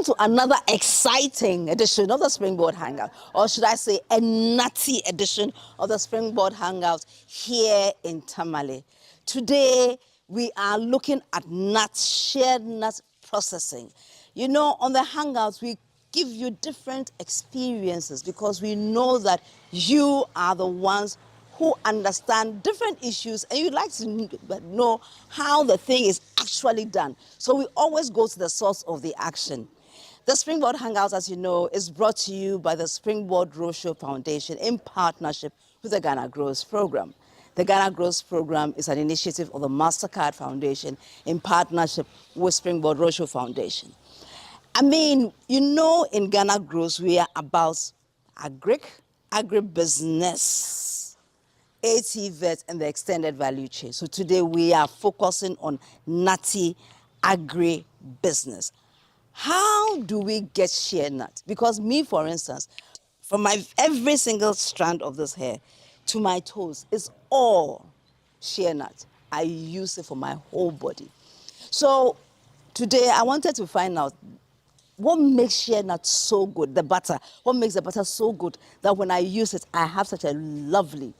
Welcome to another exciting edition of the Springboard Hangout, or should I say a nutty edition of the Springboard Hangout here in Tamale. Today, we are looking at nuts, shared nut processing. You know, on the Hangouts, we give you different experiences because we know that you are the ones who understand different issues and you'd like to know how the thing is actually done. So we always go to the source of the action. The Springboard Hangouts, as you know, is brought to you by the Springboard Roadshow Foundation in partnership with the Ghana Grows Program. The Ghana Grows Program is an initiative of the MasterCard Foundation in partnership with Springboard Roadshow Foundation. I mean, you know, in Ghana Grows, we are about agribusiness, ATVET, and the extended value chain. So today we are focusing on nutty agri-business. How do we get shea nut? Because me, for instance, from every single strand of this hair to my toes is all shea nut. I use it for my whole body. So today I wanted to find out what makes shea nut so good, the butter. What makes the butter so good that when I use it, I have such a lovely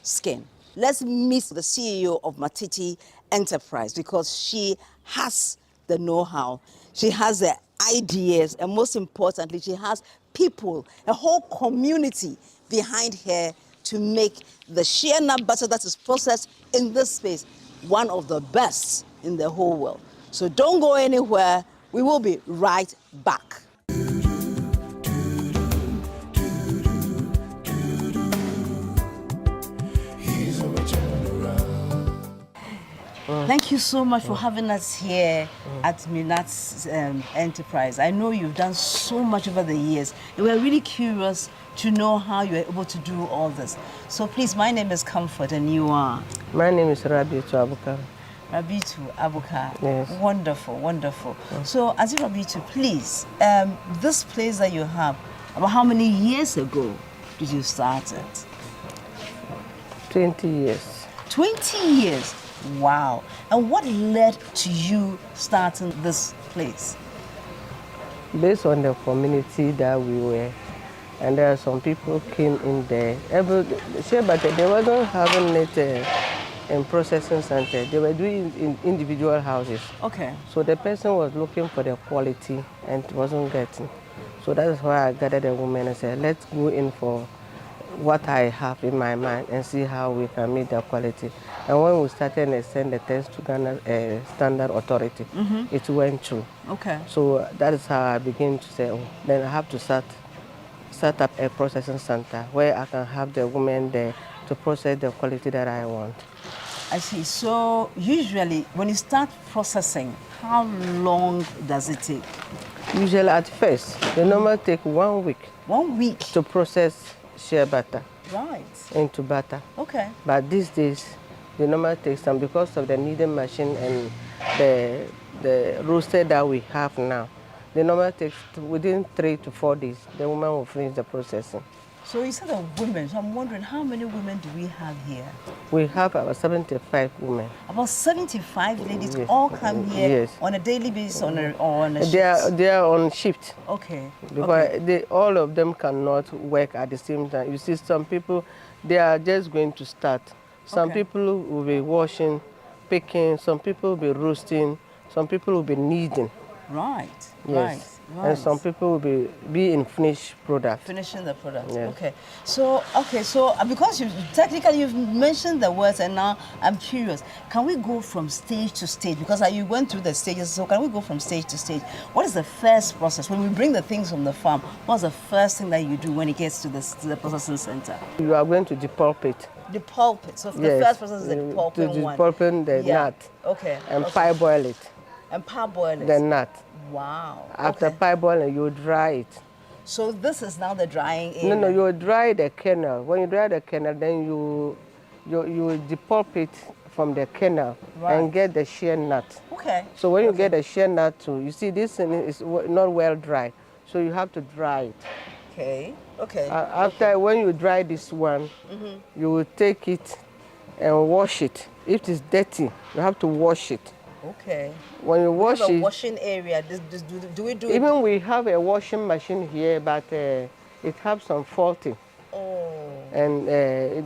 skin. Let's meet the CEO of Matiti Enterprise because she has the know-how, she has the ideas, and most importantly, she has people, a whole community behind her to make the shea nut butter that is processed in this space one of the best in the whole world. So don't go anywhere. We will be right back. Thank you so much for having us here at Minat's Enterprise. I know you've done so much over the years, and we're really curious to know how you're able to do all this. So please, my name is Comfort, and you are? My name is Rabiatu Abukari. Rabiatu Abukari. Yes. Wonderful, wonderful. So, Hajia Rabiatu, please, this place that you have, about how many years ago did you start it? 20 years. 20 years? Wow. And what led to you starting this place? Based on the community that we were, and there are some people came in there. But they wasn't having it in processing center. They were doing it in individual houses. Okay. So the person was looking for the quality and wasn't getting. So that is why I gathered the women and said, let's go in for what I have in my mind and see how we can meet the quality. And when we started and sent the test to Ghana Standard Authority, it went through. Okay. So that is how I began to say, oh, then I have to set up a processing center where I can have the women there to process the quality that I want. I see. So usually when you start processing, how long does it take? Usually at first, they normally take 1 week. 1 week? To process shea butter. Right. Into butter. Okay. But these days, they normally take some because of the kneading machine and the roaster that we have now. They normally take within 3 to 4 days, the woman will finish the processing. So you said the women, so I'm wondering how many women do we have here? We have about 75 women. About 75 ladies all come here on a daily basis or on a shift? They are on shift. Okay. Because all of them cannot work at the same time. You see, some people, they are just going to start. Some people will be washing, picking, some people will be roasting, some people will be kneading. Right, yes. Right. And some people will be in finished product. Finishing the product. Yes. Okay. So because you've mentioned the words, and now I'm curious. Can we go from stage to stage? Because you went through the stages. So can we go from stage to stage? What is the first process when we bring the things from the farm? What's the first thing that you do when it gets to the processing center? You are going to depulp it. Depulp it. So the first process is the depulping one. Depulping the nut. Okay. And parboil it. And parboil it. The nut. Wow. After parboiling, you dry it. So this is now the drying area? No, you dry the kernel. When you dry the kernel, then you depulp it from the kernel and get the shea nut. Okay. So when you get the shea nut too, you see this thing is not well dry, so you have to dry it. Okay. Okay. When you dry this one, you will take it and wash it. If it's dirty, you have to wash it. Okay. When you We have wash a it, washing area. Do we do it? even we have a washing machine here, but it has some faulty. Oh. And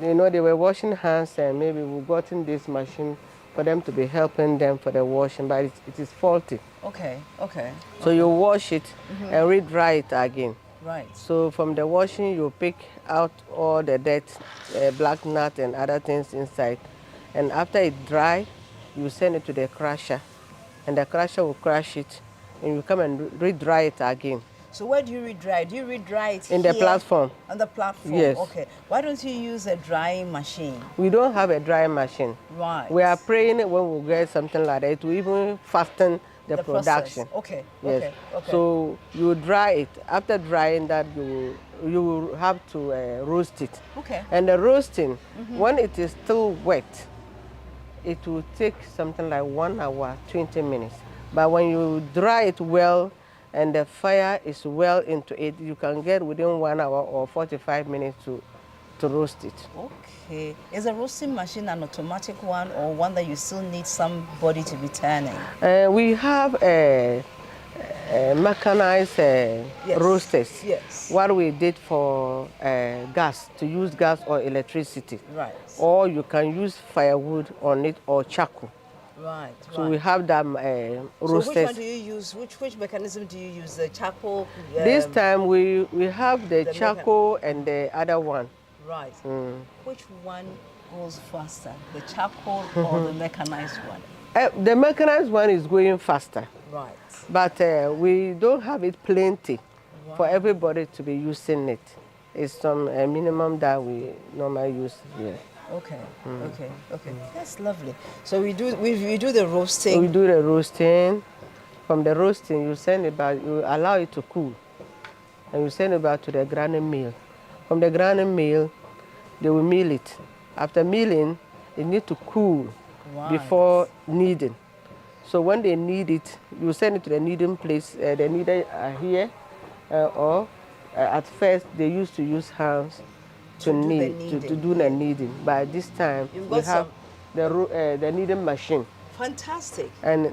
you know, they were washing hands, and maybe we got in this machine for them to be helping them for the washing, but it is faulty. Okay. Okay. So you wash it and re-dry it again. Right. So from the washing, you pick out all the dirt, black nut and other things inside. And after it dry, you send it to the crusher, and the crusher will crush it, and you come and re-dry it again. So where do you re-dry? Do you re-dry it In here? the platform. On the platform? Yes. Okay. Why don't you use a drying machine? We don't have a drying machine. Right. We are praying when we get something like that, it will even fasten the production. Process. Okay. Yes. Okay. Okay. So you dry it. After drying that, you have to roast it. Okay. And the roasting, when it is still wet, it will take something like 1 hour, 20 minutes. But when you dry it well and the fire is well into it, you can get within 1 hour or 45 minutes to roast it. Okay. Is a roasting machine an automatic one or one that you still need somebody to be turning? We have mechanized roasters. Yes. What we did for gas, to use gas or electricity. Right. Or you can use firewood on it or charcoal. Right. So we have that roasters. So which one do you use? Which mechanism do you use? The charcoal? This time we have the charcoal and the other one. Right. Which one goes faster, the charcoal or the mechanized one? The mechanized one is going faster. Right. But we don't have it plenty for everybody to be using it. It's some minimum that we normally use here. Okay. Okay. Okay. That's lovely. So we do the roasting. We do the roasting. From the roasting, you send it back. You allow it to cool, and you send it back to the grinding mill. From the grinding mill, they will mill it. After milling, it needs to cool before kneading. So when they knead it, you send it to the kneading place. The kneader here, or at first they used to use hands to knead, to do the kneading. But this time we have the kneading machine. Fantastic. And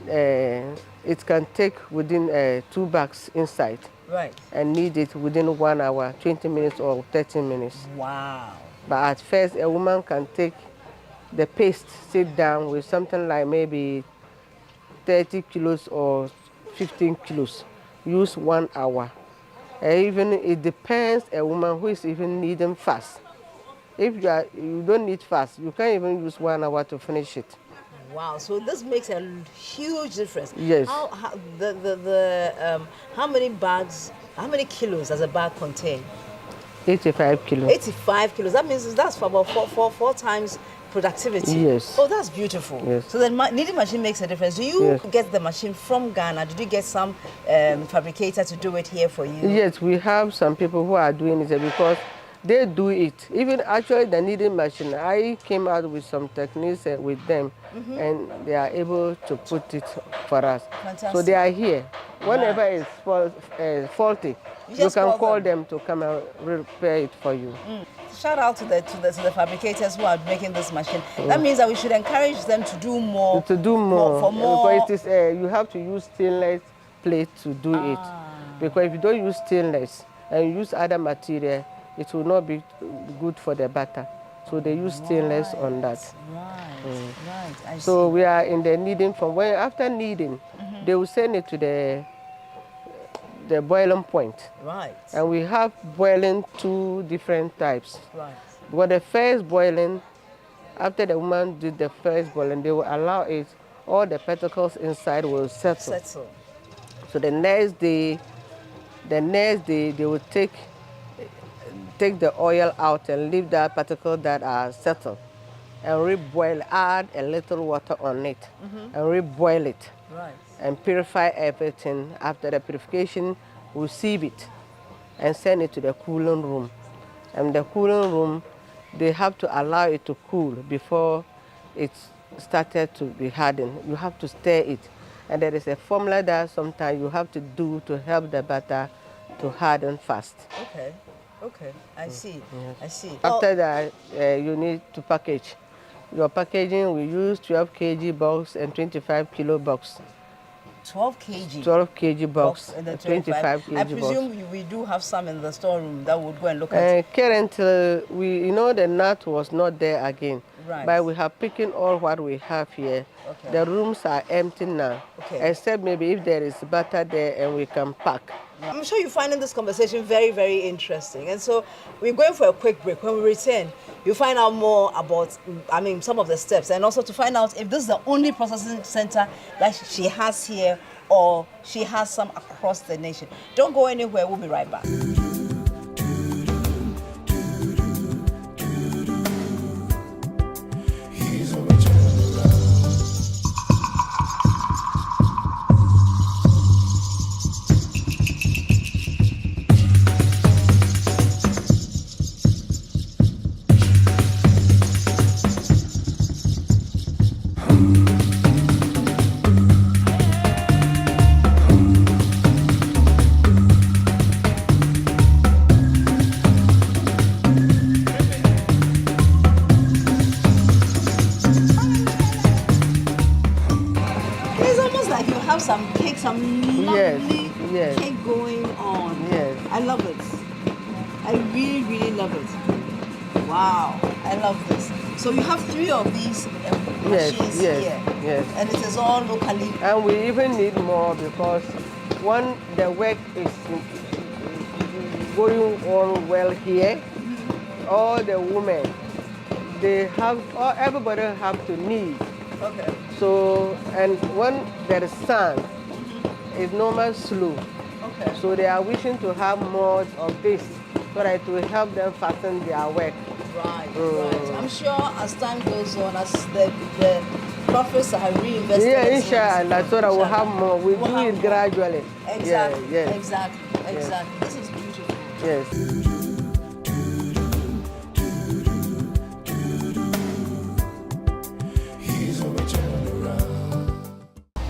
it can take within 2 bags inside. Right. And knead it within 1 hour, 20 minutes or 30 minutes. Wow. But at first, a woman can take the paste, sit down with something like maybe 30 kilos or 15 kilos, use 1 hour. Even it depends a woman who is even needing fast. If you don't need fast, you can't even use 1 hour to finish it. Wow, so this makes a huge difference. Yes. How many bags, how many kilos does a bag contain? 85 kilos. 85 kilos. That means that's for about four times productivity. Yes. Oh, that's beautiful. Yes. So the kneading machine makes a difference. Do you get the machine from Ghana? Did you get some fabricator to do it here for you? Yes, we have some people who are doing it because they do it. Even actually the kneading machine, I came out with some techniques with them, and they are able to put it for us. Fantastic. So they are here. Whenever it's faulty, you can call them to come and repair it for you. Shout out to the fabricators who are making this machine. That means that we should encourage them to do more. To do more. For more. Because it is, you have to use stainless plate to do it. Because if you don't use stainless and you use other material, it will not be good for the batter. So they use stainless on that. Right. I so see. we are in the kneading from where after kneading, they will send it to the boiling point. Right. And we have boiling 2 different types. Right. But the first boiling, after the woman did the first boiling, they will allow it, all the particles inside will settle. So the next day they will take the oil out and leave the particles that are settled and reboil, add a little water on it and reboil it. Right. And purify everything. After the purification, we sieve it and send it to the cooling room. And the cooling room, they have to allow it to cool before it started to be hardened. You have to stir it. And there is a formula that sometimes you have to do to help the batter to harden fast. Okay, I see. Yes. I see. After that, you need to package. your packaging, we use 12 kg box and 25 kilo box. 12 kg. 12 kg box, and the 25 kg I presume we do have some in the storeroom that would go and look at. at. Currently, the nut was not there again. Right. But we have picking all what we have here. Okay. The rooms are empty now. Okay. Except maybe if there is butter there and we can pack. I'm sure you're finding this conversation very, very interesting. And so we're going for a quick break. When we return, you'll find out more about, some of the steps, and also to find out if this is the only processing center that she has here or she has some across the nation. Don't go anywhere. We'll be right back. Some cake, some lovely cake going on. Yes. I love it. I really, really love it. Wow, I love this. So you have 3 of these machines here. Yes. And it is all locally. And we even need more because when the work is going on well here, all the women, everybody have to knead. Okay. So, and when there is sun, it's normal slow. Okay. So they are wishing to have more of this so that it will help them fasten their work. Right, right. I'm sure as time goes on, as the profits are reinvested. Yeah, inshallah, so that we'll have more. We do it gradually. Exactly, yes. Exactly. This is beautiful. Yes.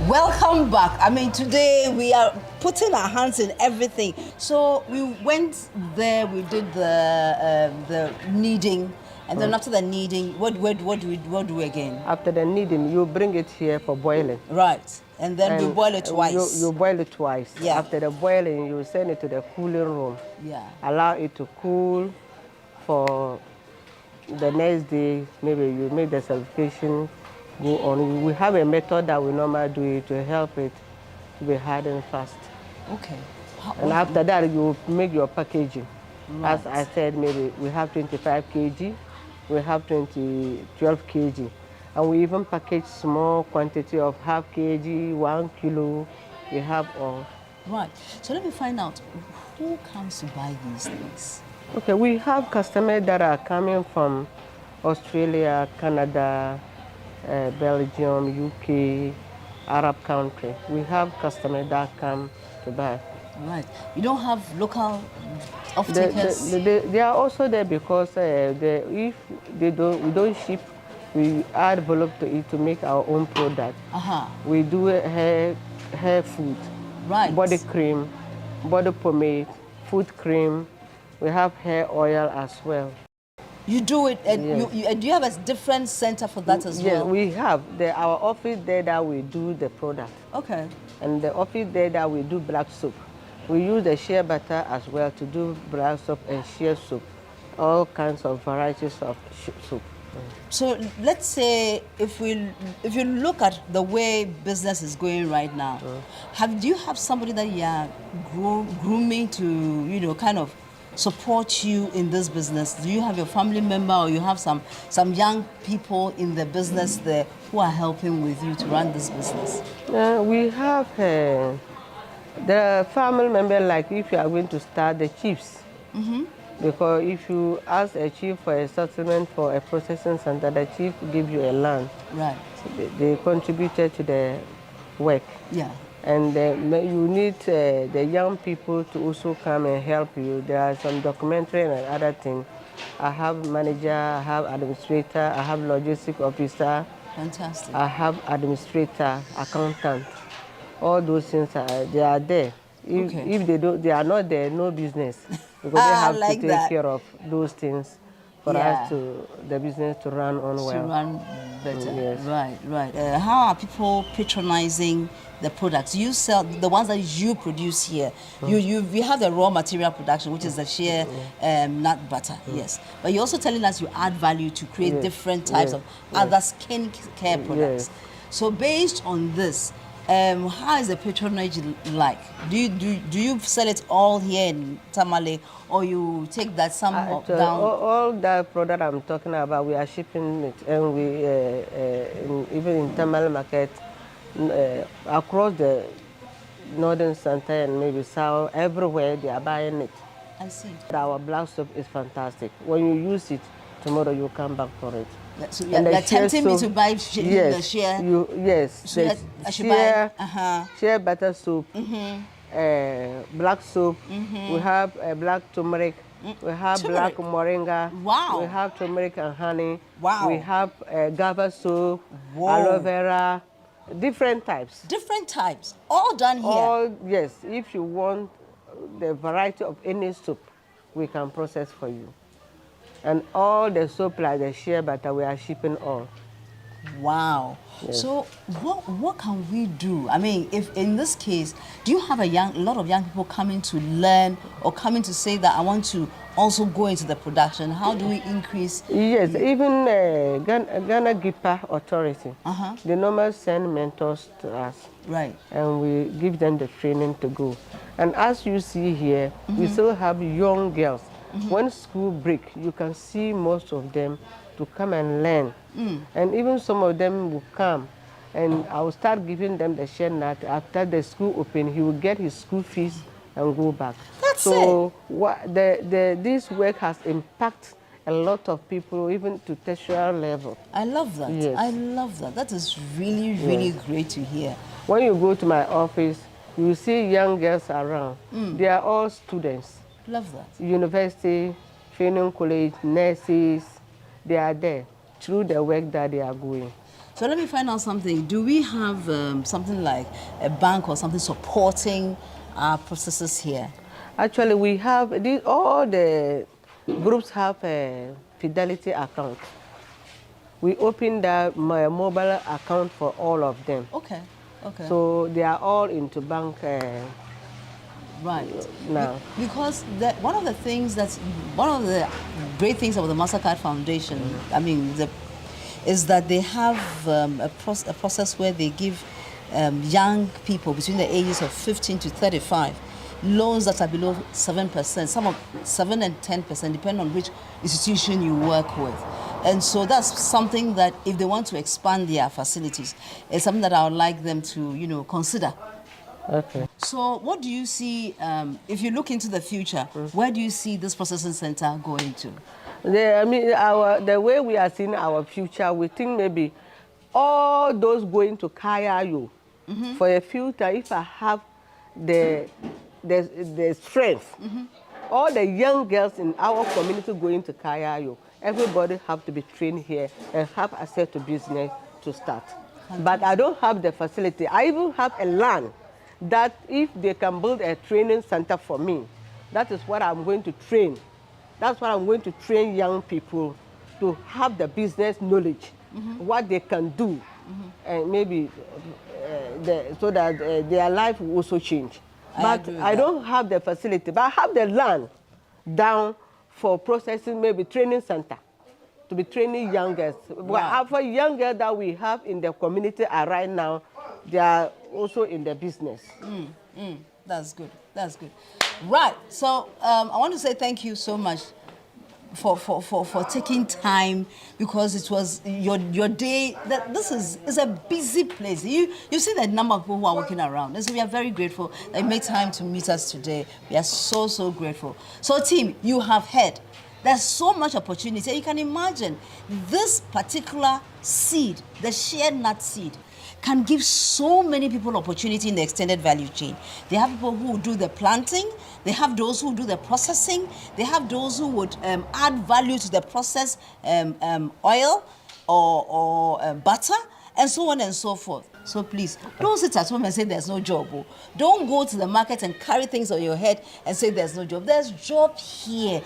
Welcome back. Today we are putting our hands in everything. So we went there, we did the kneading, and then after the kneading, what do we again? After the kneading, you bring it here for boiling. Right. And then we boil it twice. You boil it twice. Yeah. After the boiling, you send it to the cooling room. Yeah. Allow it to cool for the next day. Maybe you make the certification go on. We have a method that we normally do it to help it to be hardened fast. Okay. And after that, you make your packaging. Right. As I said, maybe we have 25 kg, we have 12 kg. And we even package small quantity of half kg, 1 kilo. We have all. Right. So let me find out who comes to buy these things. Okay, we have customers that are coming from Australia, Canada, Belgium, UK, Arab country. We have customers that come to buy. Right. You don't have local off-takers? They are also there because if we don't ship, we add envelope to it to make our own product. We do hair food, right, body cream, body pomade, foot cream. We have hair oil as well. You do it, and do you have a different center for that as well? Yeah, we have our office there that we do the product. Okay. And the office there that we do black soap. We use the shea butter as well to do black soap and shea soap, all kinds of varieties of soap. So let's say if you look at the way business is going right now, do you have somebody that you are grooming to kind of support you in this business? Do you have your family member or you have some young people in the business there who are helping with you to run this business? We have the family member, like if you are going to start the chiefs. Because if you ask a chief for a settlement for a processing center, the chief give you a land. Right. So they contributed to the work. Yeah. And you need the young people to also come and help you. There are some documentary and other things. I have manager, I have administrator, I have logistic officer. Fantastic. I have administrator, accountant. All those things they are there. If they are not there, no business. Because they have to take care of those things for us to the business to run on well. To run better. Yes. Right. How are people patronizing the products? You sell the ones that you produce here. You have the raw material production, which is the Shea nut butter. Yes, but you're also telling us you add value to create different types of other skin care products. So based on this, how is the patronage like? Do you sell it all here in Tamale, or you take that some down? All the product I'm talking about, we are shipping it, and we even in Tamale market across the northern center and maybe south, everywhere they are buying it. I see. Our black soap is fantastic. When you use it, tomorrow you come back for it. So you're tempting me to buy the Shea. Yes. So I should buy Shea butter soap, black soap. We have black turmeric. We have black moringa. Wow. We have turmeric and honey. Wow. We have guava soap, Whoa. aloe vera, different types. Different types, all done here. All, yes. If you want the variety of any soap, we can process for you. And all the soap like the Shea butter, we are shipping all. Wow. Yes. So what can we do? I mean, if in this case, do you have a lot of young people coming to learn or coming to say that I want to also go into the production? How do we increase? Yes, even Ghana GIPA Authority, they normally send mentors to us. Right. And we give them the training to go. And as you see here, we still have young girls. When school break, you can see most of them to come and learn. And even some of them will come, and I will start giving them the Shea nut. After the school open, he will get his school fees and go back. That's it. This work has impacted a lot of people, even to tertiary level. I love that. Yes. I love that. That is really, really great to hear. When you go to my office, you will see young girls around. They are all students. Love that. University, training college, nurses, they are there through the work that they are going. So let me find out something. Do we have something like a bank or something supporting our processes here? Actually, we have, all the groups have a Fidelity account. We opened that mobile account for all of them. Okay. So they are all into bank right now. Because one of the great things of the MasterCard Foundation, I mean, is that they have a process where they give young people between the ages of 15 to 35 loans that are below 7%, some of 7 and 10%, depending on which institution you work with. And so that's something that if they want to expand their facilities, it's something that I would like them to, consider. Okay. So what do you see, if you look into the future, where do you see this processing center going to? The way we are seeing our future, we think maybe all those going to Kayayo, for a future, if I have the strength, all the young girls in our community going to Kayayo, everybody have to be trained here and have access to business to start. But I don't have the facility. I even have a land that if they can build a training center for me, that is what I'm going to train. That's what I'm going to train young people to have the business knowledge, what they can do, and maybe so that their life will also change. But I don't have the facility, but I have the land down for processing, maybe training center, to be training young girls. Wow. For young girls that we have in the community right now, they are also in the business. That's good. That's good. Right. So I want to say thank you so much for taking time, because it was your day. This is a busy place. You see the number of people who are walking around, and so we are very grateful that you made time to meet us today. We are so grateful. So team, you have heard. There's so much opportunity. You can imagine this particular seed, the Shea nut seed, can give so many people opportunity in the extended value chain. They have people who do the planting, they have those who do the processing, they have those who would add value to the process, oil or butter, and so on and so forth. So please, don't sit at home and say there's no job. Don't go to the market and carry things on your head and say there's no job. There's job here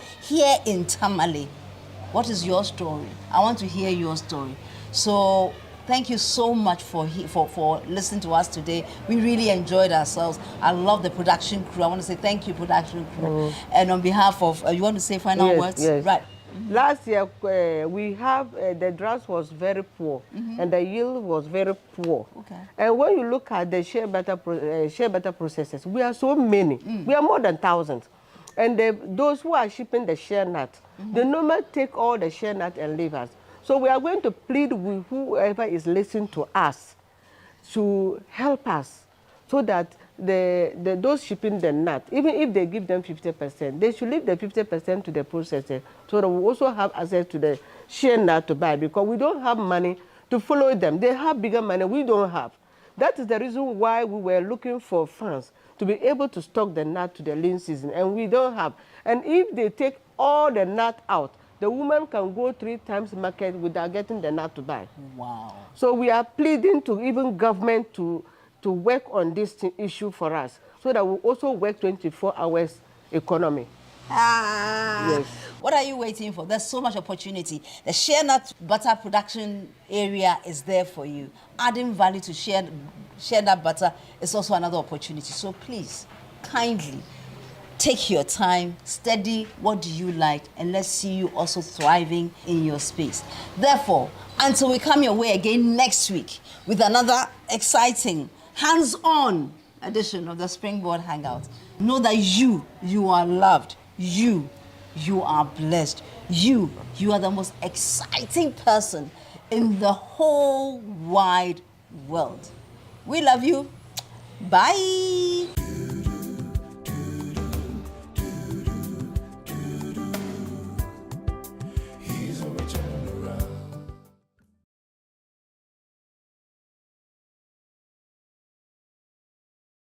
in Tamale. What is your story? I want to hear your story. So thank you so much for listening to us today. We really enjoyed ourselves. I love the production crew. I want to say thank you, production crew. And on behalf of, you want to say final Yes, words? yes. Right. Last year, we have the drought was very poor, and the yield was very poor. Okay. And when you look at the shea butter processors, we are so many. We are more than thousands. And those who are shipping the shea nut, they normally take all the shea nut and leave us. So we are going to plead with whoever is listening to us to help us so that those shipping the nut, even if they give them 50%, they should leave the 50% to the processor so that we also have access to the shea nut to buy, because we don't have money to follow them. They have bigger money, we don't have. That is the reason why we were looking for funds to be able to stock the nut to the lean season, and we don't have. And if they take all the nut out, the woman can go 3 times market without getting the nut to buy. Wow. So we are pleading to even government to work on this issue for us, so that we also work 24 hours economy. Ah, Yes. what are you waiting for? There's so much opportunity. The shea nut butter production area is there for you. Adding value to shea nut butter is also another opportunity. So please, kindly, take your time, study what do you like, and let's see you also thriving in your space. Therefore, until we come your way again next week with another exciting, hands-on edition of the Springboard Hangout, know that you are loved. You are blessed. You are the most exciting person in the whole wide world. We love you. Bye.